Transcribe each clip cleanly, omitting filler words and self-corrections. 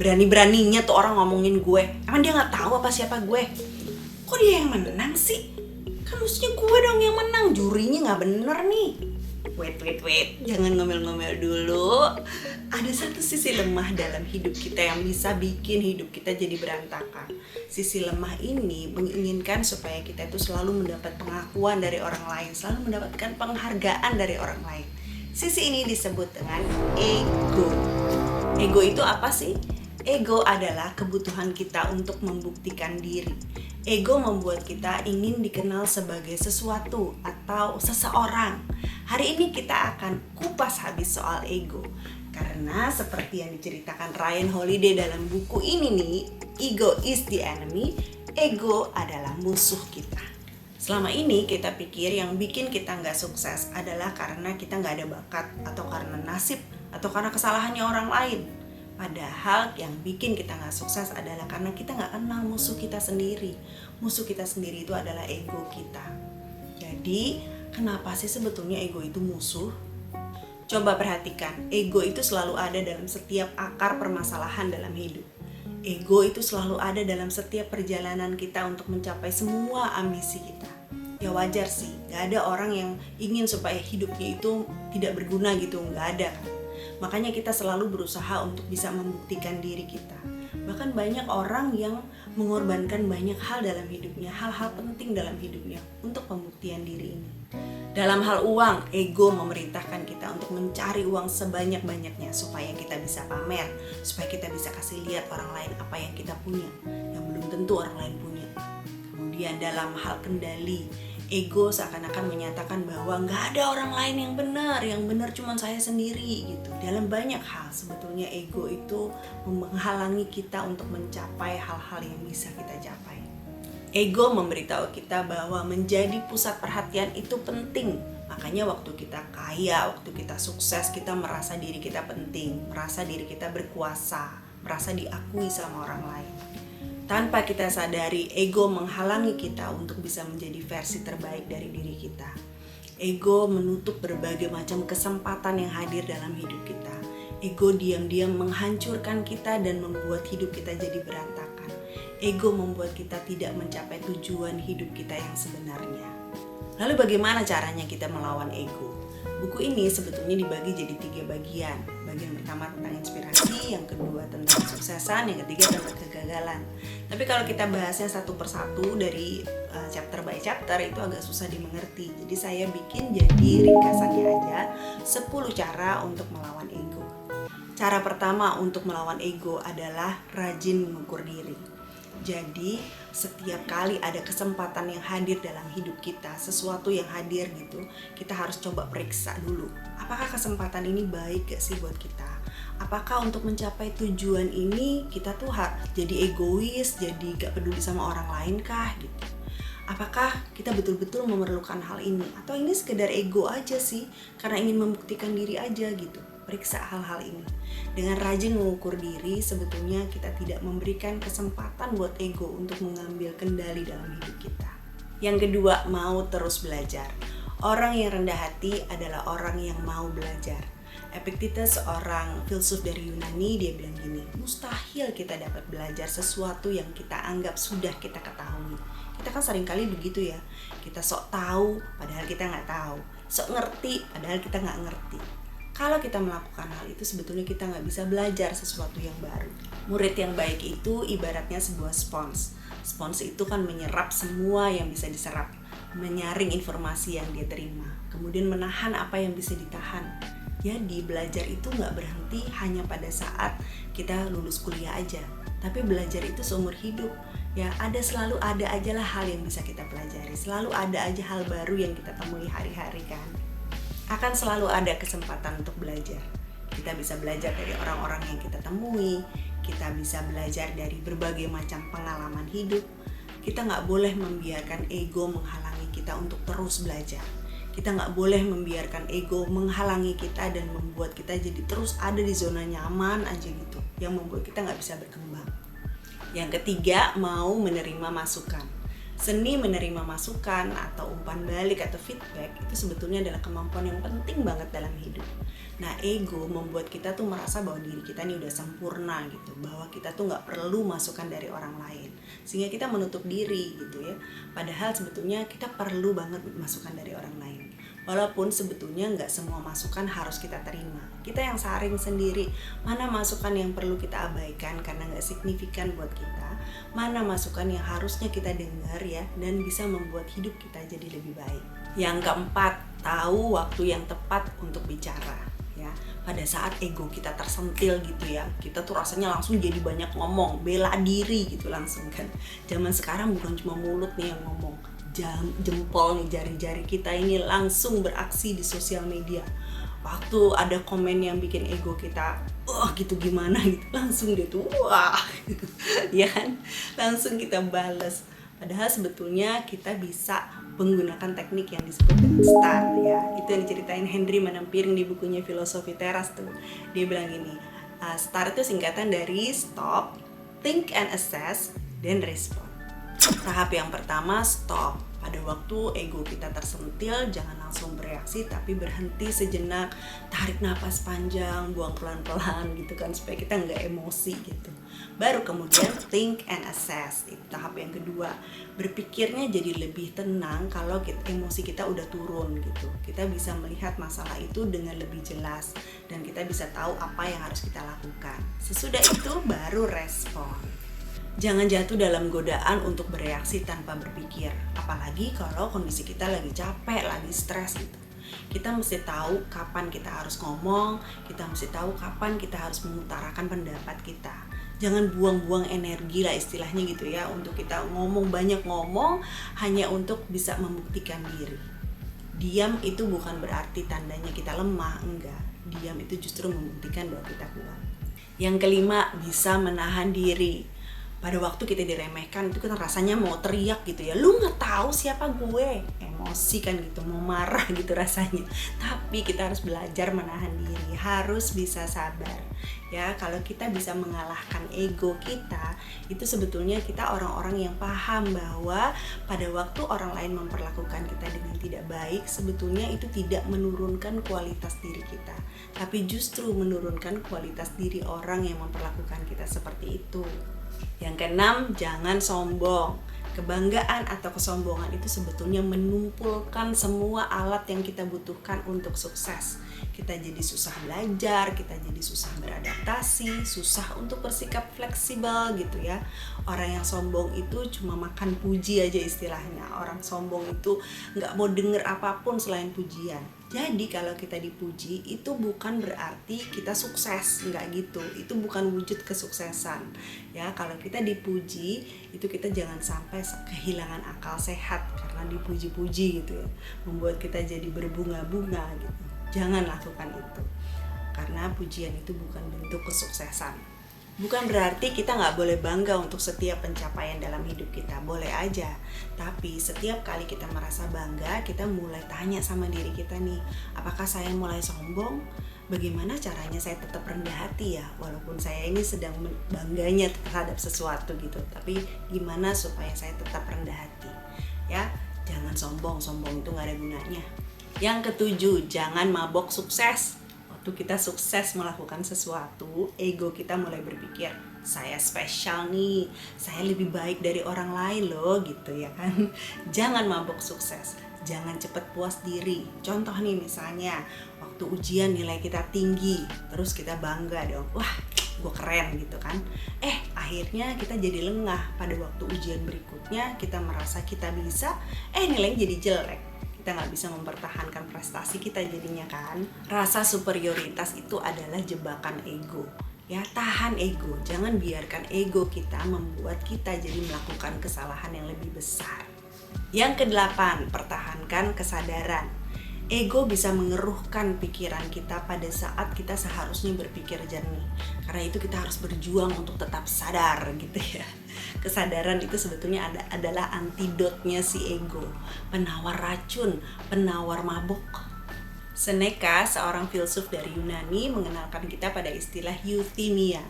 Berani-beraninya tuh orang ngomongin gue. Emang dia nggak tahu apa siapa gue? Kok dia yang menang sih? Kan mestinya gue dong yang menang. Jurinya nggak bener nih. Wait, jangan ngomel-ngomel dulu. Ada satu sisi lemah dalam hidup kita yang bisa bikin hidup kita jadi berantakan. Sisi lemah ini menginginkan supaya kita itu selalu mendapat pengakuan dari orang lain, selalu mendapatkan penghargaan dari orang lain. Sisi ini disebut dengan ego. Ego itu apa sih? Ego adalah kebutuhan kita untuk membuktikan diri. Ego membuat kita ingin dikenal sebagai sesuatu atau seseorang. Hari ini kita akan kupas habis soal ego. Karena seperti yang diceritakan Ryan Holiday dalam buku ini nih, Ego is the enemy, ego adalah musuh kita. Selama ini kita pikir yang bikin kita nggak sukses adalah karena kita nggak ada bakat, atau karena nasib, atau karena kesalahannya orang lain. Padahal yang bikin kita nggak sukses adalah karena kita nggak kenal musuh kita sendiri. Musuh kita sendiri itu adalah ego kita. Jadi, kenapa sih sebetulnya ego itu musuh? Coba perhatikan, ego itu selalu ada dalam setiap akar permasalahan dalam hidup. Ego itu selalu ada dalam setiap perjalanan kita untuk mencapai semua ambisi kita. Ya wajar sih, gak ada orang yang ingin supaya hidupnya itu tidak berguna gitu, gak ada kan. Makanya kita selalu berusaha untuk bisa membuktikan diri kita. Bahkan banyak orang yang mengorbankan banyak hal dalam hidupnya, hal-hal penting dalam hidupnya untuk pembuktian diri ini. Dalam hal uang, ego memerintahkan kita untuk mencari uang sebanyak-banyaknya supaya kita bisa pamer, supaya kita bisa kasih lihat orang lain apa yang kita punya, yang belum tentu orang lain punya. Kemudian dalam hal kendali, ego seakan-akan menyatakan bahwa nggak ada orang lain yang benar cuma saya sendiri gitu. Dalam banyak hal sebetulnya ego itu menghalangi kita untuk mencapai hal-hal yang bisa kita capai. Ego memberitahu kita bahwa menjadi pusat perhatian itu penting. Makanya waktu kita kaya, waktu kita sukses, kita merasa diri kita penting, merasa diri kita berkuasa, merasa diakui sama orang lain. Tanpa kita sadari, ego menghalangi kita untuk bisa menjadi versi terbaik dari diri kita. Ego menutup berbagai macam kesempatan yang hadir dalam hidup kita. Ego diam-diam menghancurkan kita dan membuat hidup kita jadi berantakan. Ego membuat kita tidak mencapai tujuan hidup kita yang sebenarnya. Lalu bagaimana caranya kita melawan ego? Buku ini sebetulnya dibagi jadi 3 bagian. Bagian pertama tentang inspirasi, yang kedua tentang kesuksesan, yang ketiga tentang kegagalan. Tapi kalau kita bahasnya satu persatu dari chapter by chapter itu agak susah dimengerti. Jadi saya bikin jadi ringkasannya aja 10 cara untuk melawan ego. Cara pertama untuk melawan ego adalah rajin mengukur diri. Jadi setiap kali ada kesempatan yang hadir dalam hidup kita, sesuatu yang hadir gitu, kita harus coba periksa dulu. Apakah kesempatan ini baik gak sih buat kita? Apakah untuk mencapai tujuan ini kita tuh jadi egois, jadi gak peduli sama orang lain kah gitu? Apakah kita betul-betul memerlukan hal ini? Atau ini sekedar ego aja sih, karena ingin membuktikan diri aja gitu? Periksa hal-hal ini. Dengan rajin mengukur diri, sebetulnya kita tidak memberikan kesempatan buat ego untuk mengambil kendali dalam hidup kita. Yang kedua, mau terus belajar. Orang yang rendah hati adalah orang yang mau belajar. Epictetus, seorang filsuf dari Yunani, dia bilang gini, mustahil kita dapat belajar sesuatu yang kita anggap sudah kita ketahui. Kita kan seringkali begitu ya, kita sok tahu padahal kita nggak tahu, sok ngerti padahal kita nggak ngerti. Kalau kita melakukan hal itu sebetulnya kita nggak bisa belajar sesuatu yang baru. Murid yang baik itu ibaratnya sebuah spons. Spons itu kan menyerap semua yang bisa diserap, menyaring informasi yang dia terima, kemudian menahan apa yang bisa ditahan. Jadi belajar itu nggak berhenti hanya pada saat kita lulus kuliah aja, tapi belajar itu seumur hidup. Ya selalu ada aja lah hal yang bisa kita pelajari, selalu ada aja hal baru yang kita temui hari-hari kan. Akan selalu ada kesempatan untuk belajar. Kita bisa belajar dari orang-orang yang kita temui, kita bisa belajar dari berbagai macam pengalaman hidup. Kita nggak boleh membiarkan ego menghalangi kita untuk terus belajar. Kita nggak boleh membiarkan ego menghalangi kita dan membuat kita jadi terus ada di zona nyaman aja gitu, yang membuat kita nggak bisa berkembang. Yang ketiga, mau menerima masukan. Seni menerima masukan atau umpan balik atau feedback itu sebetulnya adalah kemampuan yang penting banget dalam hidup. Nah, ego membuat kita tuh merasa bahwa diri kita nih udah sempurna gitu, bahwa kita tuh nggak perlu masukan dari orang lain, sehingga kita menutup diri gitu ya. Padahal sebetulnya kita perlu banget masukan dari orang lain. Walaupun sebetulnya nggak semua masukan harus kita terima. Kita yang saring sendiri mana masukan yang perlu kita abaikan karena nggak signifikan buat kita, mana masukan yang harusnya kita dengar ya dan bisa membuat hidup kita jadi lebih baik. Yang keempat, tahu waktu yang tepat untuk bicara ya. Pada saat ego kita tersentil gitu ya, kita tuh rasanya langsung jadi banyak ngomong, bela diri gitu langsung kan. Zaman sekarang bukan cuma mulut nih yang ngomong, jempol nih, jari-jari kita ini langsung beraksi di sosial media. Waktu ada komen yang bikin ego kita gitu gimana gitu, langsung dia tuh wah ya kan, langsung kita balas. Padahal sebetulnya kita bisa menggunakan teknik yang disebut dengan STAR ya. Itu yang diceritain Henry Manampiring di bukunya Filosofi Teras tuh. Dia bilang gini, STAR itu singkatan dari Stop, Think and Assess, then Respond. Tahap yang pertama, stop. Pada waktu ego kita tersentil, jangan langsung bereaksi, tapi berhenti sejenak, tarik napas panjang, buang pelan-pelan gitu kan, supaya kita nggak emosi gitu. Baru kemudian think and assess. Itu tahap yang kedua. Berpikirnya jadi lebih tenang kalau emosi kita udah turun gitu. Kita bisa melihat masalah itu dengan lebih jelas dan kita bisa tahu apa yang harus kita lakukan. Sesudah itu baru respon. Jangan jatuh dalam godaan untuk bereaksi tanpa berpikir, apalagi kalau kondisi kita lagi capek, lagi stres gitu. Kita mesti tahu kapan kita harus ngomong, kita mesti tahu kapan kita harus mengutarakan pendapat kita. Jangan buang-buang energi lah istilahnya gitu ya, untuk kita banyak ngomong hanya untuk bisa membuktikan diri. Diam itu bukan berarti tandanya kita lemah, enggak. Diam itu justru membuktikan bahwa kita kuat. Yang kelima, bisa menahan diri. Pada waktu kita diremehkan itu kan rasanya mau teriak gitu ya, lu nggak tahu siapa gue, emosi kan gitu, mau marah gitu rasanya. Tapi kita harus belajar menahan diri, harus bisa sabar ya. Kalau kita bisa mengalahkan ego kita, itu sebetulnya kita orang-orang yang paham bahwa pada waktu orang lain memperlakukan kita dengan tidak baik, sebetulnya itu tidak menurunkan kualitas diri kita, tapi justru menurunkan kualitas diri orang yang memperlakukan kita seperti itu. Yang keenam, jangan sombong. Kebanggaan atau kesombongan itu sebetulnya menumpulkan semua alat yang kita butuhkan untuk sukses. Kita jadi susah belajar, kita jadi susah beradaptasi, susah untuk bersikap fleksibel gitu ya. Orang yang sombong itu cuma makan puji aja istilahnya. Orang sombong itu nggak mau denger apapun selain pujian. Jadi kalau kita dipuji itu bukan berarti kita sukses, nggak gitu. Itu bukan wujud kesuksesan. Ya, kalau kita dipuji itu kita jangan sampai kehilangan akal sehat karena dipuji-puji gitu ya. Membuat kita jadi berbunga-bunga gitu. Jangan lakukan itu. Karena pujian itu bukan bentuk kesuksesan. Bukan berarti kita nggak boleh bangga untuk setiap pencapaian dalam hidup kita, boleh aja. Tapi setiap kali kita merasa bangga, kita mulai tanya sama diri kita nih, apakah saya mulai sombong? Bagaimana caranya saya tetap rendah hati ya, walaupun saya ini sedang bangganya terhadap sesuatu gitu. Tapi gimana supaya saya tetap rendah hati? Ya, jangan sombong itu nggak ada gunanya. Yang ketujuh, jangan mabok sukses. Waktu kita sukses melakukan sesuatu, ego kita mulai berpikir, saya spesial nih, saya lebih baik dari orang lain loh gitu ya kan. Jangan mabok sukses, jangan cepat puas diri. Contoh nih misalnya, waktu ujian nilai kita tinggi, terus kita bangga dong, wah gue keren gitu kan. Akhirnya kita jadi lengah pada waktu ujian berikutnya, kita merasa kita bisa, nilainya jadi jelek. Kita nggak bisa mempertahankan prestasi kita jadinya kan. Rasa superioritas itu adalah jebakan ego ya. Tahan ego, jangan biarkan ego kita membuat kita jadi melakukan kesalahan yang lebih besar. Yang kedelapan, pertahankan kesadaran. Ego bisa mengeruhkan pikiran kita pada saat kita seharusnya berpikir jernih. Karena itu kita harus berjuang untuk tetap sadar gitu ya. Kesadaran itu sebetulnya adalah antidotnya si ego, penawar racun, penawar mabuk. Seneca, seorang filsuf dari Yunani, mengenalkan kita pada istilah euthymia,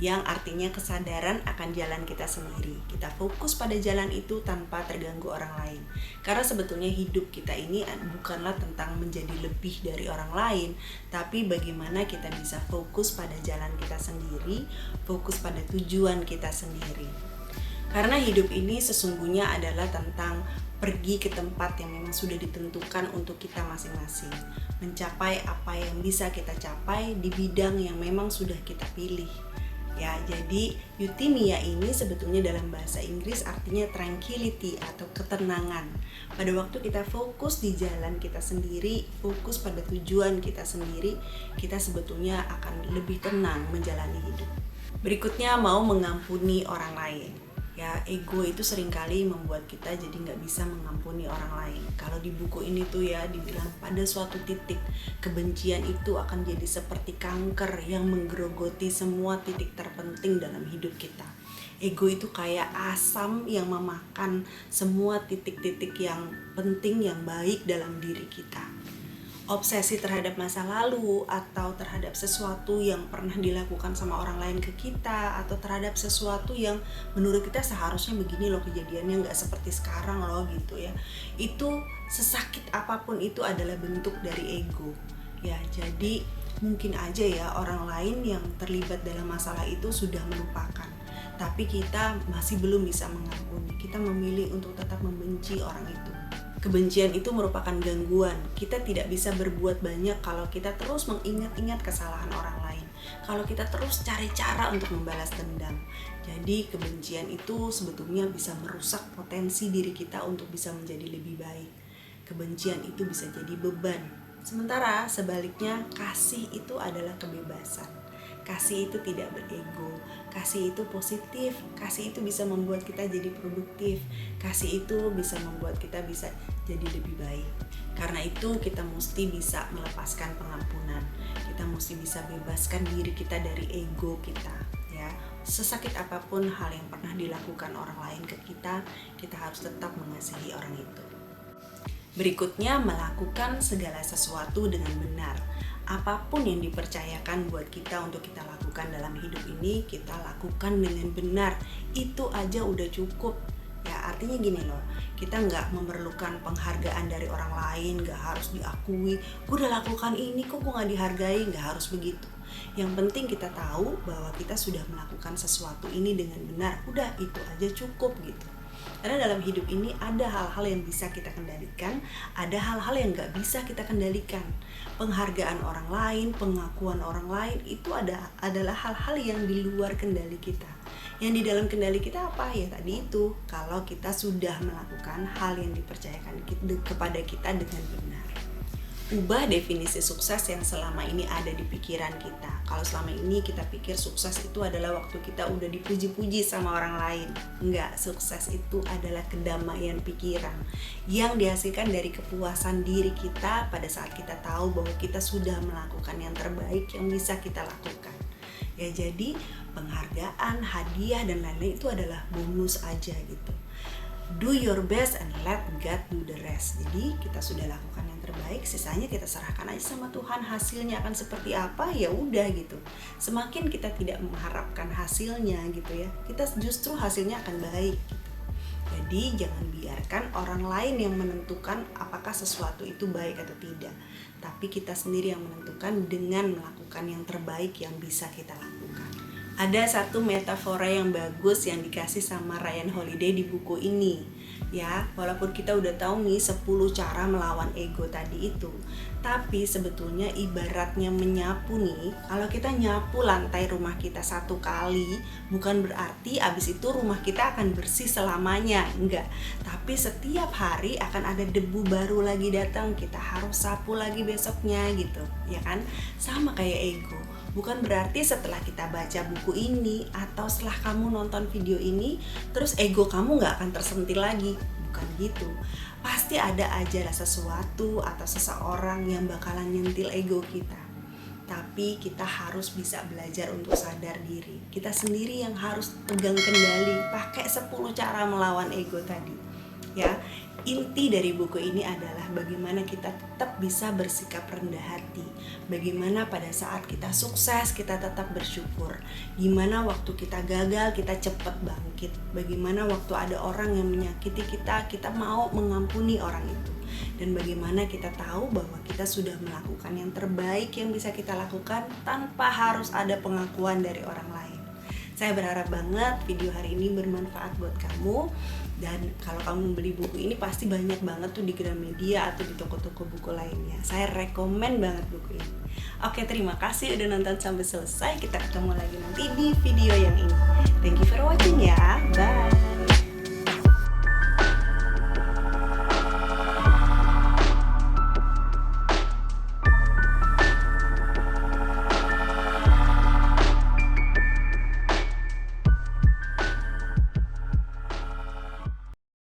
yang artinya kesadaran akan jalan kita sendiri. Kita fokus pada jalan itu tanpa terganggu orang lain. Karena sebetulnya hidup kita ini bukanlah tentang menjadi lebih dari orang lain, tapi bagaimana kita bisa fokus pada jalan kita sendiri, fokus pada tujuan kita sendiri. Karena hidup ini sesungguhnya adalah tentang pergi ke tempat yang memang sudah ditentukan untuk kita masing-masing, mencapai apa yang bisa kita capai di bidang yang memang sudah kita pilih. Ya, jadi euthymia ini sebetulnya dalam bahasa Inggris artinya tranquility atau ketenangan. Pada waktu kita fokus di jalan kita sendiri, fokus pada tujuan kita sendiri, kita sebetulnya akan lebih tenang menjalani hidup. Berikutnya, mau mengampuni orang lain. Ya, ego itu seringkali membuat kita jadi nggak bisa mengampuni orang lain. Kalau di buku ini tuh ya dibilang pada suatu titik kebencian itu akan jadi seperti kanker yang menggerogoti semua titik terpenting dalam hidup kita. Ego itu kayak asam yang memakan semua titik-titik yang penting yang baik dalam diri kita. Obsesi terhadap masa lalu atau terhadap sesuatu yang pernah dilakukan sama orang lain ke kita, atau terhadap sesuatu yang menurut kita seharusnya begini loh kejadiannya, nggak seperti sekarang loh gitu ya, itu sesakit apapun itu adalah bentuk dari ego ya. Jadi mungkin aja ya orang lain yang terlibat dalam masalah itu sudah melupakan, tapi kita masih belum bisa mengampuni. Kita memilih untuk tetap membenci orang itu. Kebencian itu merupakan gangguan. Kita tidak bisa berbuat banyak kalau kita terus mengingat-ingat kesalahan orang lain, kalau kita terus cari cara untuk membalas dendam. Jadi kebencian itu sebetulnya bisa merusak potensi diri kita untuk bisa menjadi lebih baik. Kebencian itu bisa jadi beban. Sementara sebaliknya, kasih itu adalah kebebasan. Kasih itu tidak berego, kasih itu positif, kasih itu bisa membuat kita jadi produktif, kasih itu bisa membuat kita bisa jadi lebih baik. Karena itu kita mesti bisa melepaskan pengampunan, kita mesti bisa bebaskan diri kita dari ego kita ya. Sesakit apapun hal yang pernah dilakukan orang lain ke kita, kita harus tetap mengasihi orang itu. Berikutnya, melakukan segala sesuatu dengan benar. Apapun yang dipercayakan buat kita untuk kita lakukan dalam hidup ini, kita lakukan dengan benar. Itu aja udah cukup. Ya, artinya gini loh, kita nggak memerlukan penghargaan dari orang lain, nggak harus diakui. Gue udah lakukan ini, kok gue nggak dihargai? Nggak harus begitu. Yang penting kita tahu bahwa kita sudah melakukan sesuatu ini dengan benar. Udah, itu aja cukup gitu. Karena dalam hidup ini ada hal-hal yang bisa kita kendalikan, ada hal-hal yang nggak bisa kita kendalikan. Penghargaan orang lain, pengakuan orang lain itu adalah hal-hal yang di luar kendali kita. Yang di dalam kendali kita apa? Ya tadi itu, kalau kita sudah melakukan hal yang dipercayakan kepada kita dengan benar. Ubah definisi sukses yang selama ini ada di pikiran kita. Kalau selama ini kita pikir sukses itu adalah waktu kita udah dipuji-puji sama orang lain. Enggak, sukses itu adalah kedamaian pikiran yang dihasilkan dari kepuasan diri kita pada saat kita tahu bahwa kita sudah melakukan yang terbaik yang bisa kita lakukan. Ya, jadi penghargaan, hadiah dan lain-lain itu adalah bonus aja gitu. Do your best and let God do the rest. Jadi kita sudah lakukan yang terbaik, sisanya kita serahkan aja sama Tuhan. Hasilnya akan seperti apa ya udah gitu. Semakin kita tidak mengharapkan hasilnya gitu ya, kita justru hasilnya akan baik gitu. Jadi jangan biarkan orang lain yang menentukan apakah sesuatu itu baik atau tidak, tapi kita sendiri yang menentukan dengan melakukan yang terbaik yang bisa kita lakukan. Ada satu metafora yang bagus yang dikasih sama Ryan Holiday di buku ini. Ya, walaupun kita udah tahu nih 10 cara melawan ego tadi itu, tapi sebetulnya ibaratnya menyapu nih. Kalau kita nyapu lantai rumah kita 1 kali, bukan berarti abis itu rumah kita akan bersih selamanya, enggak. Tapi setiap hari akan ada debu baru lagi datang, kita harus sapu lagi besoknya gitu, ya kan? Sama kayak ego. Bukan berarti setelah kita baca buku ini atau setelah kamu nonton video ini, terus ego kamu gak akan tersentil lagi. Bukan gitu. Pasti ada aja lah sesuatu atau seseorang yang bakalan nyentil ego kita. Tapi kita harus bisa belajar untuk sadar diri. Kita sendiri yang harus pegang kendali, pakai 10 cara melawan ego tadi. Ya, inti dari buku ini adalah bagaimana kita tetap bisa bersikap rendah hati. Bagaimana pada saat kita sukses kita tetap bersyukur. Gimana waktu kita gagal kita cepat bangkit. Bagaimana waktu ada orang yang menyakiti kita, kita mau mengampuni orang itu. Dan bagaimana kita tahu bahwa kita sudah melakukan yang terbaik yang bisa kita lakukan tanpa harus ada pengakuan dari orang lain. Saya berharap banget video hari ini bermanfaat buat kamu. Dan kalau kamu beli buku ini pasti banyak banget tuh di Gramedia atau di toko-toko buku lainnya. Saya rekomen banget buku ini. Oke, terima kasih udah nonton sampai selesai. Kita ketemu lagi nanti di video yang ini. Thank you for watching ya.